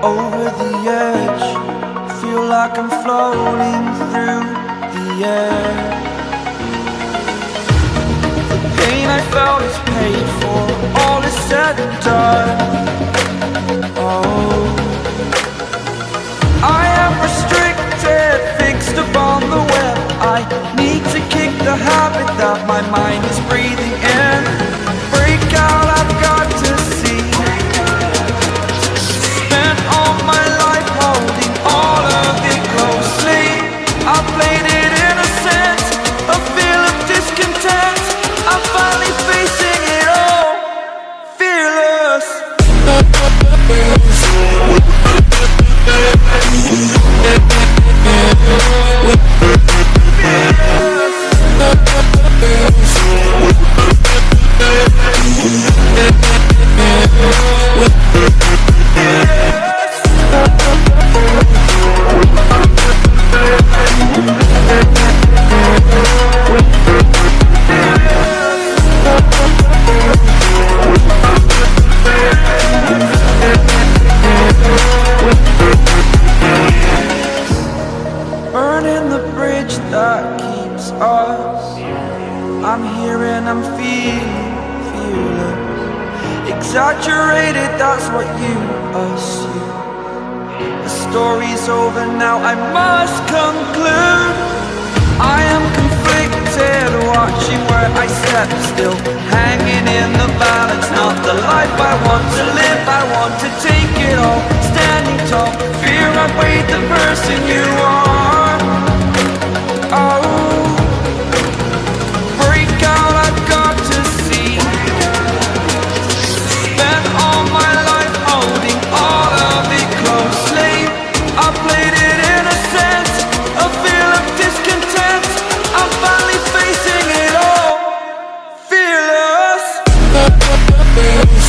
Over the edge, feel like I'm floating through the air. The pain I felt is paid for, all is said and done. Oh, I am restricted, fixed upon the web. I need to kick the habit that my mind is breathing in. Break out, I've got to see. Spent all my life holding all of it closely. I played it innocent, a feel of discontent. I'm finally facing it all, fearless. Burning the bridge that keeps us. I'm here and I'm feeling fearless. Exaggerated, that's what you assume. The story's over now, I must conclude. I am conflicted, watching where I step still, hanging in the balance. Not the life I want to live, I want to take it all. Standing tall, fear I weighed the person you are. Oh, break out, I've got to see. Spent all my life holding all of it closely. I played it innocent, a feel of discontent. I'm finally facing it all, fearless. Fearless.